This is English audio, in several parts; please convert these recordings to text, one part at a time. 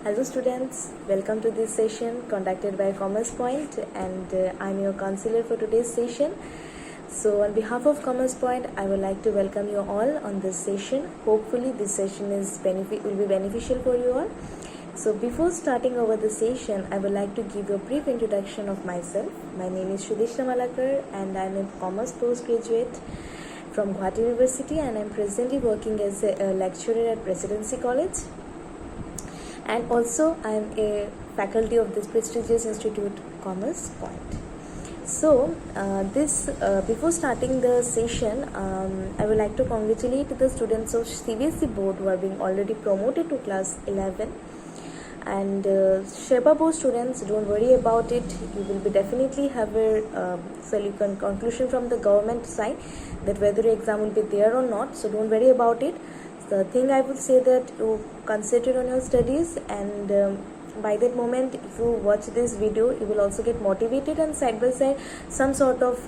Hello students, welcome to this session conducted by Commerce Point, and I'm your counselor for today's session. So on behalf of Commerce Point, I would like to welcome you all on this session. Hopefully this session will be beneficial for you all. So before starting over the session, I would like to give you a brief introduction of myself. My name is Shudeshna Malakar and I'm a Commerce postgraduate from Guwahati University, and I'm presently working as a lecturer at Presidency College. And also I am a faculty of this prestigious institute, Commerce Point. So before starting the session, I would like to congratulate the students of CBSE board who are being already promoted to class 11. And Sherpa board students, don't worry about it. You will be definitely have a conclusion from the government side that whether your exam will be there or not. So don't worry about it. The thing I would say that you concentrate on your studies, and by that moment if you watch this video you will also get motivated, and side by side some sort of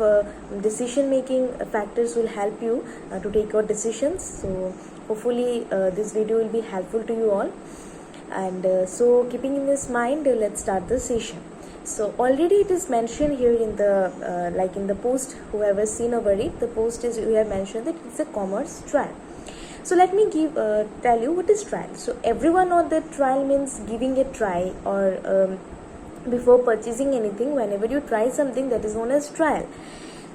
decision making factors will help you to take your decisions. So hopefully this video will be helpful to you all. And so keeping in this mind, let's start the session. So already it is mentioned here in the in the post, whoever seen over it, the post is, we have mentioned that it's a commerce trial. So let me tell you what is trial. So everyone knows that trial means giving a try, or before purchasing anything, whenever you try something, that is known as trial.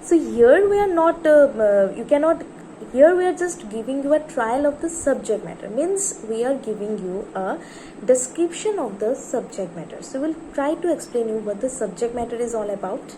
So here we are not, here we are just giving you a trial of the subject matter, means we are giving you a description of the subject matter. So we'll try to explain you what the subject matter is all about,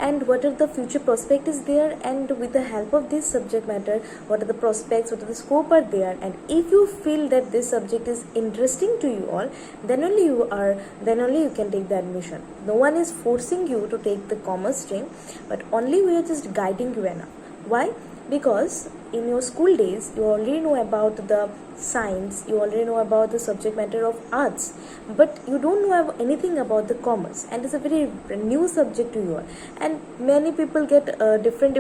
and what are the future prospect is there, and with the help of this subject matter, what are the prospects, what are the scope are there. And if you feel that this subject is interesting to you all, then only you can take the admission. No one is forcing you to take the commerce stream, but only we are just guiding you enough. Why? Because in your school days you already know about the science, you already know about the subject matter of arts, but you don't know anything about the commerce, and it's a very new subject to you all. And many people get different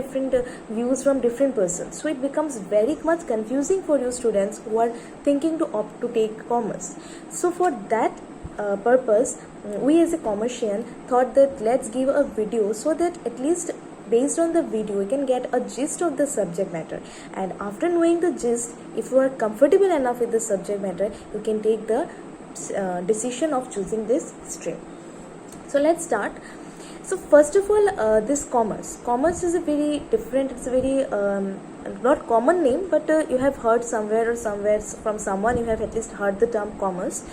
views from different persons, so it becomes very much confusing for you students who are thinking to opt to take commerce. So for that purpose, we as a commercian thought that let's give a video, so that at least based on the video you can get a gist of the subject matter, and after knowing the gist, if you are comfortable enough with the subject matter, you can take the decision of choosing this stream. So let's start. So first of all, this commerce is a very different, it's a very not common name, but you have heard somewhere from someone, you have at least heard the term commerce.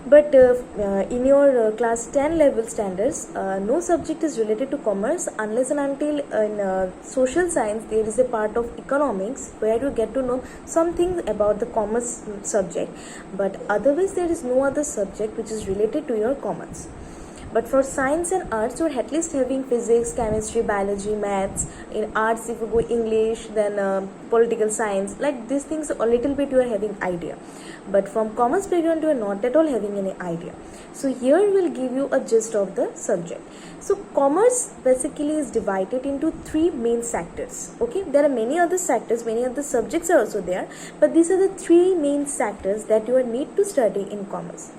But in your class 10 level standards, no subject is related to commerce unless and until in social science there is a part of economics where you get to know something about the commerce subject, but otherwise there is no other subject which is related to your commerce. But for science and arts, you're at least having physics, chemistry, biology, maths. In arts, if you go English, then political science, like these things, a little bit you are having idea. But from commerce background, you are not at all having any idea. So here we'll give you a gist of the subject. So commerce basically is divided into three main sectors. Okay, there are many other sectors, many other subjects are also there, but these are the three main sectors that you need to study in commerce.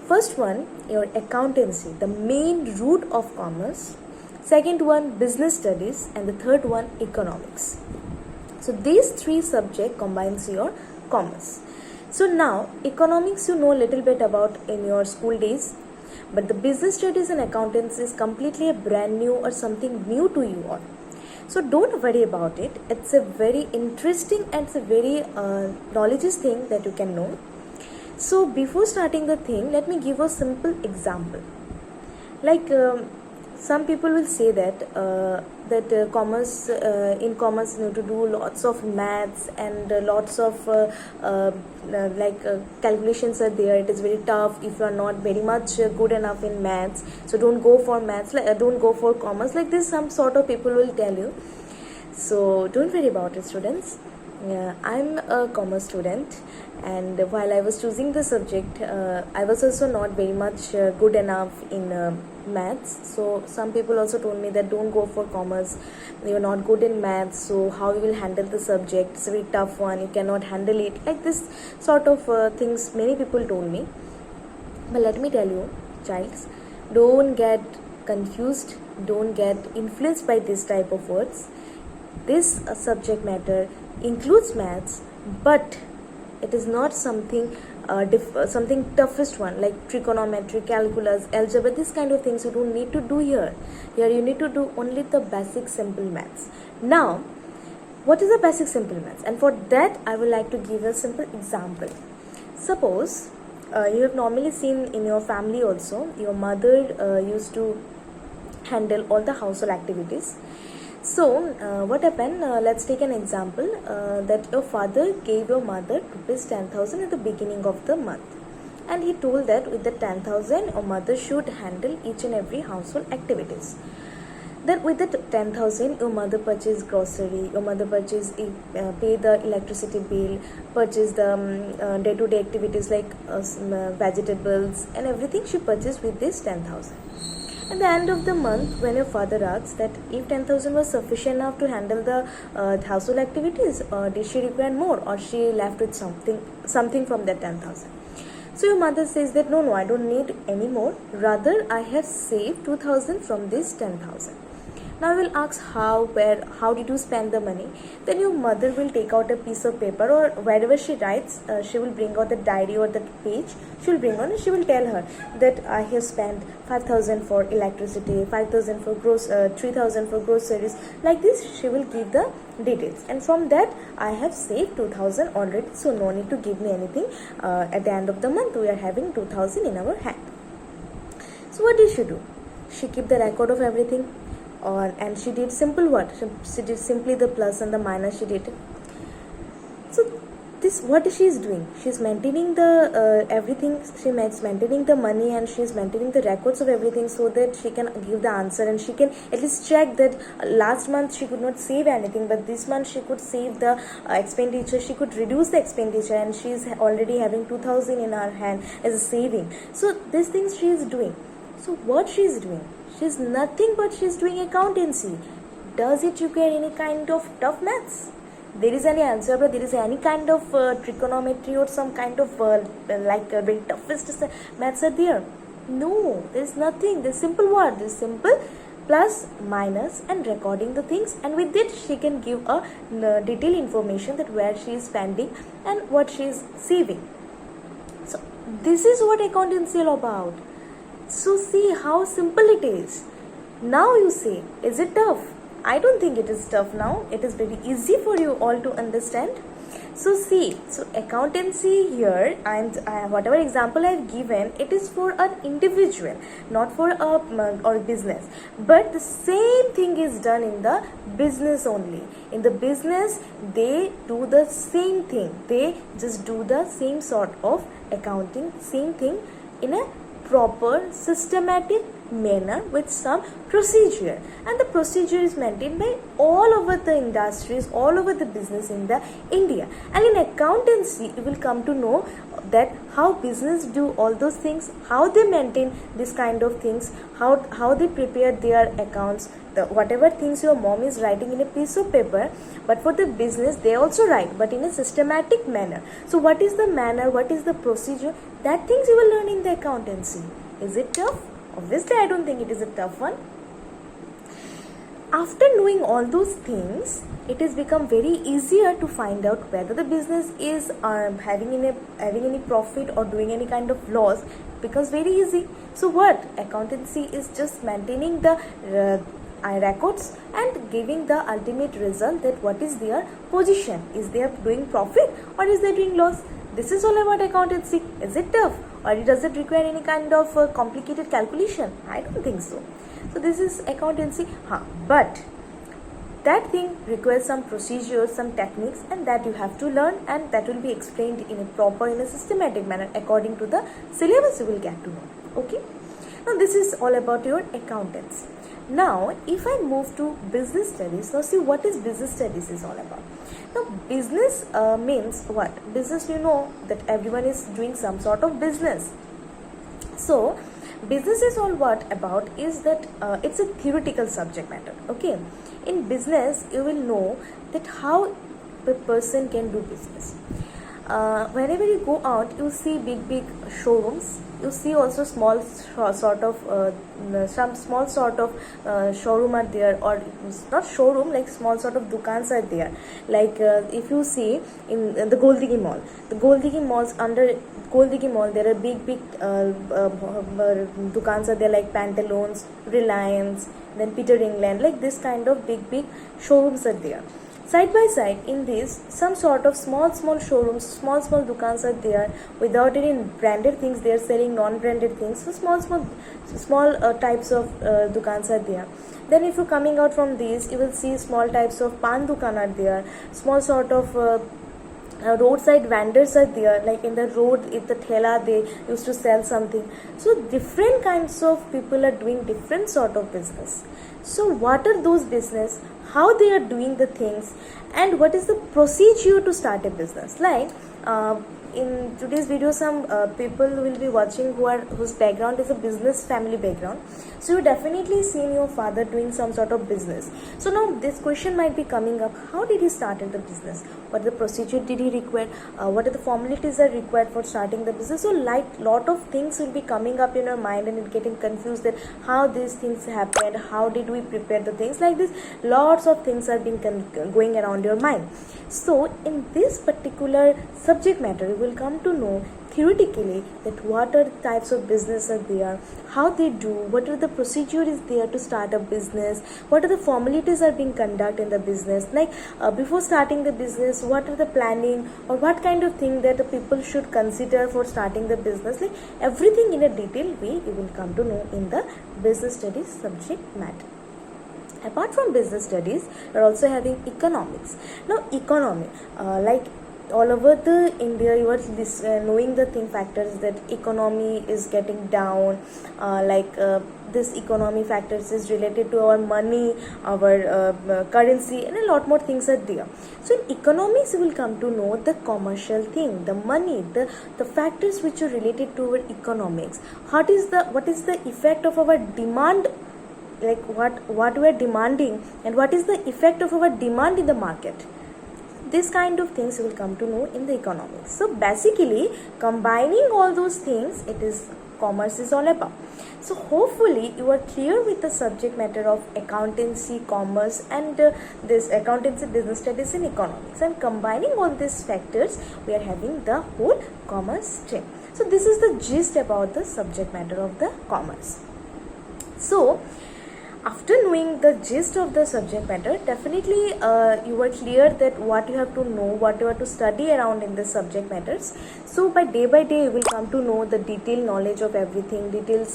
First one, your accountancy, the main root of commerce. Second one, business studies, and the third one, economics. So these three subjects combines your commerce. So now economics you know a little bit about in your school days, but the business studies and accountancy is completely a brand new or something new to you all. So don't worry about it. It's a very interesting and it's a very knowledgeous thing that you can know. So before starting the thing, let me give a simple example. Some people will say that commerce in commerce you need to do lots of maths, and lots of calculations are there. It is very tough if you are not very much good enough in maths. So don't go for maths. Don't go for commerce. Like this, some sort of people will tell you. So don't worry about it, students. I'm a commerce student, and while I was choosing the subject, I was also not very much good enough in maths. So some people also told me that don't go for commerce, you're not good in maths, so how you will handle the subject, it's a very tough one, you cannot handle it, like this sort of things many people told me. But let me tell you, childs, don't get confused, don't get influenced by this type of words. This subject matter includes maths, but it is not something something toughest one like trigonometry, calculus, algebra. This kind of things you don't need to do here. Here you need to do only the basic simple maths. Now, what is the basic simple maths? And for that, I would like to give a simple example. Suppose you have normally seen in your family also, your mother used to handle all the household activities. So what happened, let's take an example that your father gave your mother rupees 10,000 at the beginning of the month, and he told that with the 10,000 your mother should handle each and every household activities. Then with the 10,000 your mother purchased grocery, your mother purchased pay the electricity bill, purchase the day-to-day activities like vegetables and everything she purchased with this 10,000. At the end of the month, when your father asks that if 10,000 was sufficient enough to handle the household activities, or did she require more, or she left with something from that 10,000. So your mother says that no, I don't need any more. Rather, I have saved 2,000 from this 10,000. Now I will ask how did you spend the money? Then your mother will take out a piece of paper, or wherever she writes, she will bring out the diary or the page. She will bring on and she will tell her that I have spent 5,000 for electricity, 5,000 for 3,000 for groceries. Like this, she will give the details, and from that I have saved 2,000 already. So no need to give me anything. At the end of the month, we are having 2,000 in our hand. So what did she do? She kept the record of everything. And she did simple what? She did simply the plus and the minus she did. So this, what she is doing? She is maintaining the everything. She is maintaining the money, and she is maintaining the records of everything, so that she can give the answer, and she can at least check that last month she could not save anything, but this month she could save the expenditure. She could reduce the expenditure, and she is already having 2,000 in her hand as a saving. So these things she is doing. So what she is doing? She's nothing but she's doing accountancy. Does it require any kind of tough maths? There is any answer, but there is any kind of trigonometry or some kind of very toughest maths are there? No, there is nothing. There's simple word. There's simple plus, minus, and recording the things, and with it she can give a detailed information that where she is spending and what she is saving. So this is what accountancy is all about. So see how simple it is. Now you say, is it tough? I don't think it is tough now. It is very easy for you all to understand. So see, so accountancy here, and whatever example I have given, it is for an individual, not for a business. But the same thing is done in the business only. In the business, they do the same thing. They just do the same sort of accounting, same thing in a proper systematic manner with some procedure, and the procedure is maintained by all over the industries, all over the business in the India. And in accountancy you will come to know that how business do all those things, how they maintain this kind of things, how they prepare their accounts, whatever things your mom is writing in a piece of paper, but for the business they also write, but in a systematic manner. So what is the manner, what is the procedure, that things you will learn in the accountancy. Is it tough? Obviously I don't think it is a tough one. After knowing all those things, it has become very easier to find out whether the business is having any profit or doing any kind of loss. It becomes very easy. So what? Accountancy is just maintaining the records and giving the ultimate result, that what is their position. Is they doing profit or is they doing loss? This is all about accountancy. Is it tough? Or does it require any kind of complicated calculation? I don't think so. So this is accountancy. But that thing requires some procedures, some techniques, and that you have to learn, and that will be explained in a systematic manner according to the syllabus you will get to know. Okay. Now this is all about your accountants. Now if I move to business studies, now see what is business studies is all about. Now business means what? Business, you know that everyone is doing some sort of business. So business is all what about is that it's a theoretical subject matter. Okay, in business you will know that how the person can do business. whenever you go out, you see big showrooms. You see also small sort of some small sort of showroom are there, or not showroom, like small sort of dukans are there. Like if you see in the Goldigi Mall, the Goldigi Malls, under Goldigi Mall there are big dukans are there, like Pantaloons, Reliance, then Peter England, like this kind of big showrooms are there. Side by side in this, some sort of small showrooms, small dukans are there without any branded things. They are selling non-branded things. So small types of dukans are there. Then if you're coming out from these, you will see small types of pan dukan are there. Small sort of roadside vendors are there, like in the road, if the thela, they used to sell something. So different kinds of people are doing different sort of business. So what are those business, how they are doing the things, and what is the procedure to start a business? Like in today's video, some people will be watching whose background is a business family background. So you definitely seen your father doing some sort of business. So now this question might be coming up: how did he started the business? What the procedure did he require? What are the formalities are required for starting the business? So like lot of things will be coming up in your mind, and it getting confused that how these things happened, how did we prepare the things, like this. Lots of things are being going around your mind. So in this particular subject matter, you will come to know theoretically that what are the types of business are there, how they do, what are the procedure is there to start a business, what are the formalities are being conducted in the business, like before starting the business, what are the planning, or what kind of thing that the people should consider for starting the business. Like everything in a detailed way you will come to know in the business studies subject matter. Apart from business studies, we are also having economics. Now economy, like all over the India, you are knowing the thing factors that economy is getting down, this economy factors is related to our money, our currency, and a lot more things are there. So in economics, you will come to know the commercial thing, the money, the factors which are related to our economics. What is the effect of our demand, like what we are demanding, and what is the effect of our demand in the market. This kind of things you will come to know in the economics. So basically combining all those things, it is commerce is all about. So hopefully you are clear with the subject matter of accountancy, commerce, and this accountancy, business studies, and economics, and combining all these factors, we are having the whole commerce stream. So this is the gist about the subject matter of the commerce. So after knowing the gist of the subject matter, definitely you are clear that what you have to know, what you have to study around in the subject matters. So by day you will come to know the detailed knowledge of everything,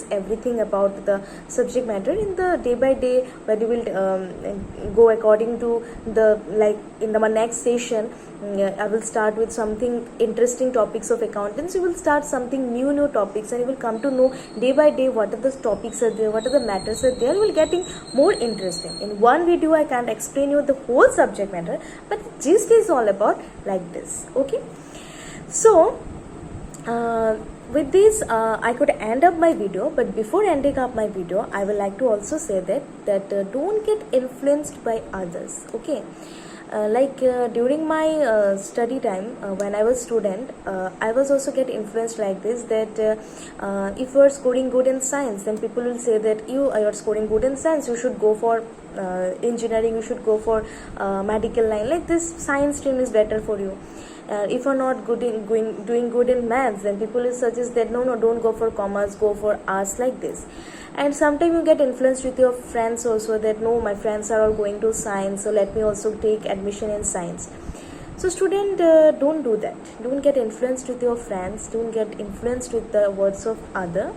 everything about the subject matter in the day by day, where you will go according to the, like in the next session. I will start with something interesting topics of accountants. You will start something new topics, and you will come to know day by day what are the topics are there, what are the matters are there. You will getting more interesting. In one video I can't explain you the whole subject matter, but gist is all about like this. Okay, so with this I could end up my video, but before ending up my video, I would like to also say that don't get influenced by others. Okay, during my study time, when I was student, I was also get influenced like this, that if you are scoring good in science, then people will say that you are scoring good in science, you should go for engineering, you should go for medical line, like this science stream is better for you. If you're not good in doing good in maths, then people will suggest that no, don't go for commerce, go for arts, like this. And sometimes you get influenced with your friends also, that no, my friends are all going to science, so let me also take admission in science. So student, don't do that. Don't get influenced with your friends, don't get influenced with the words of other.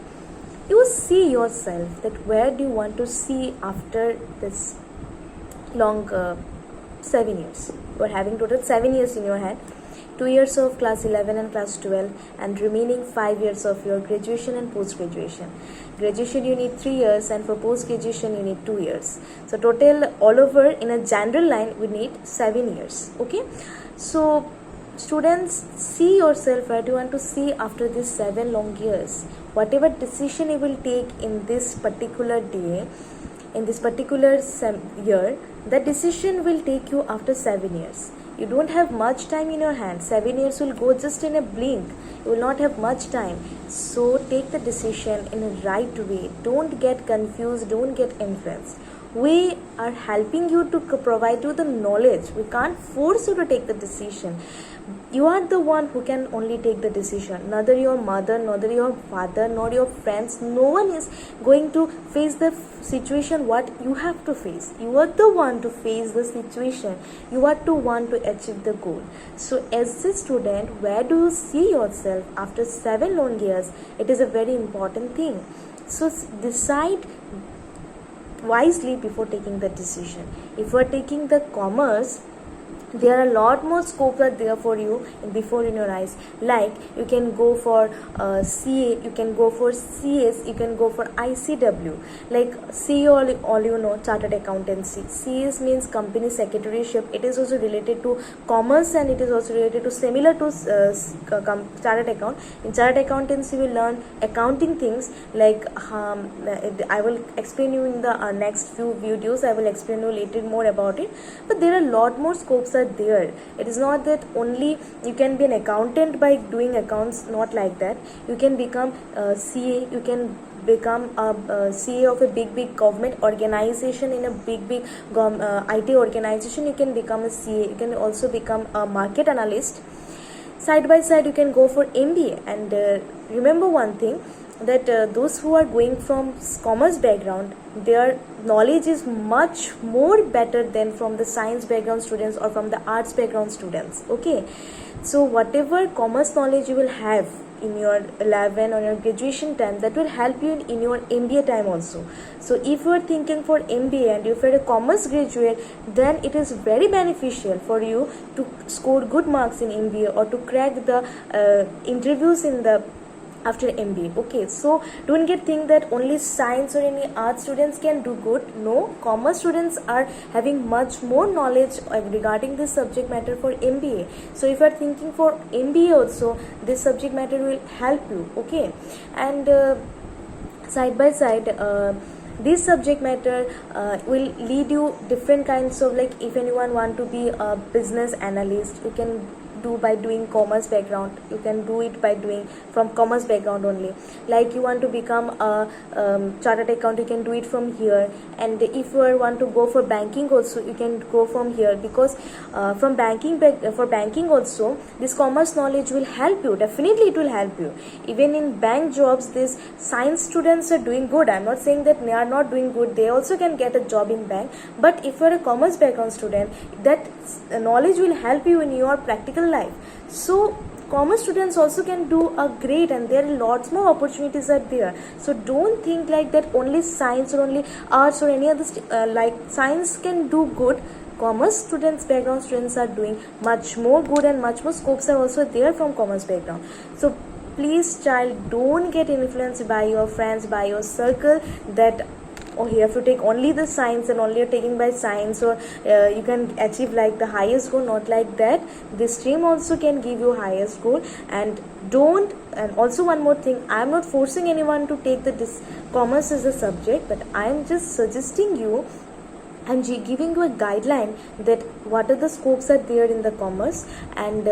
You see yourself, that where do you want to see after this long 7 years. You are having total 7 years in your hand. 2 years of class 11 and class 12, and remaining 5 years of your graduation and post-graduation. Graduation you need 3 years, and for post-graduation you need 2 years. So total all over in a general line we need 7 years. Okay, so students, see yourself where do you want to see after these 7 long years. Whatever decision you will take in this particular day, in this particular year, the decision will take you after 7 years. You don't have much time in your hand. 7 years will go just in a blink. You will not have much time. So take the decision in a right way. Don't get confused, don't get influenced. We are helping you to provide you the knowledge. We can't force you to take the decision. You are the one who can only take the decision. Neither your mother, neither your father, nor your friends. No one is going to face the situation what you have to face. You are the one to face the situation. You are the one to achieve the goal. So as a student, where do you see yourself after 7 long years? It is a very important thing. So decide wisely before taking the decision. If you are taking the commerce, there are a lot more scopes are there for you before in your eyes. Like you can go for CA, you can go for CS, you can go for ICW. Like CA, all you know, chartered accountancy. CS means company secretaryship. It is also related to commerce, and it is also related to similar to chartered account. In chartered accountancy, we learn accounting things like I will explain you in the next few videos. I will explain you a little more about it. But there are a lot more scopes are there. It is not that only you can be an accountant by doing accounts, not like that. You can become CA, you can become a CA of a big government organization, in a big IT organization. You can become a CA. You can also become a market analyst. Side by side you can go for MBA. And remember one thing, that those who are going from commerce background, their knowledge is much more better than from the science background students or from the arts background students. Okay, so whatever commerce knowledge you will have in your 11 or your graduation time, that will help you in your MBA time also. So if you are thinking for MBA and if you are a commerce graduate, then it is very beneficial for you to score good marks in MBA or to crack the interviews in the after MBA. Okay, so don't get think that only science or any art students can do good. No, commerce students are having much more knowledge regarding this subject matter for MBA. So if you are thinking for MBA also, this subject matter will help you. Okay, and side by side this subject matter will lead you different kinds of, like if anyone want to be a business analyst, you can do by doing commerce background. You can do it by doing from commerce background only. Like you want to become a chartered accountant, you can do it from here. And if you want to go for banking also, you can go from here, because from for banking also this commerce knowledge will help you. Definitely it will help you. Even in bank jobs, these science students are doing good. I'm not saying that they are not doing good, they also can get a job in bank. But if you're a commerce background student, that knowledge will help you in your practical life. So commerce students also can do a great, and there are lots more opportunities are there. So don't think like that only science or only arts or any other like science can do good. Commerce students, background students are doing much more good, and much more scopes are also there from commerce background. So please child, don't get influenced by your friends, by your circle, that oh, you have to take only the science and only you're taking by science, or you can achieve like the highest goal. Not like that. This stream also can give you highest goal. And don't, and also one more thing, I am not forcing anyone to take the commerce as a subject, but I am just suggesting you and giving you a guideline that what are the scopes are there in the commerce, and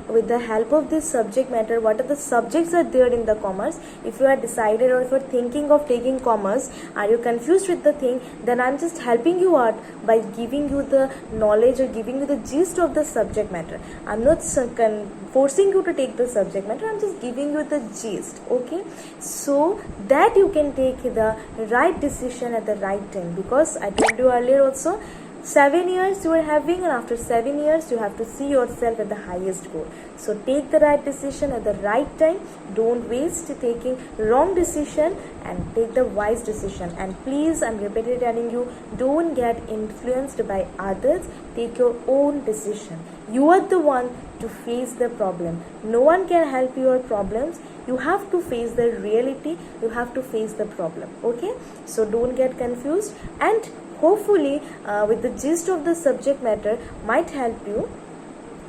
with the help of this subject matter, what are the subjects are there in the commerce. If you are decided or if you are thinking of taking commerce, are you confused with the thing, then I'm just helping you out by giving you the knowledge or giving you the gist of the subject matter. I'm not forcing you to take the subject matter, I'm just giving you the gist. Okay, so that you can take the right decision at the right time, because I told you earlier also, 7 years you are having, and after 7 years you have to see yourself at the highest goal. So take the right decision at the right time. Don't waste taking wrong decision, and take the wise decision. And please, I'm repeatedly telling you, don't get influenced by others. Take your own decision. You are the one to face the problem. No one can help your problems. You have to face the reality. You have to face the problem. Okay, so don't get confused, and hopefully with the gist of the subject matter might help you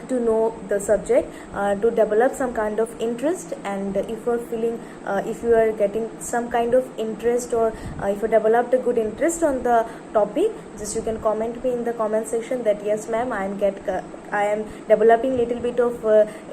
to know the subject, to develop some kind of interest. And if you are feeling, if you are getting some kind of interest, or if you developed a good interest on the topic, just you can comment me in the comment section that yes ma'am, I am developing little bit of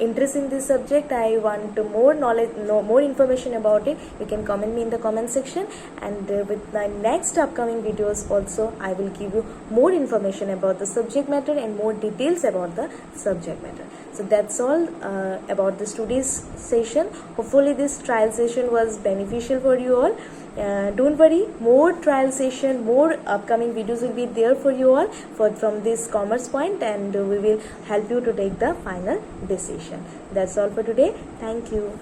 interest in this subject. I want more knowledge, more information about it. You can comment me in the comment section, and with my next upcoming videos also I will give you more information about the subject matter and more details about the subject matter. So that's all about this today's session. Hopefully this trial session was beneficial for you all. Don't worry, more trial session, more upcoming videos will be there for you all from this Commerce Point, and we will help you to take the final decision. That's all for today. Thank you.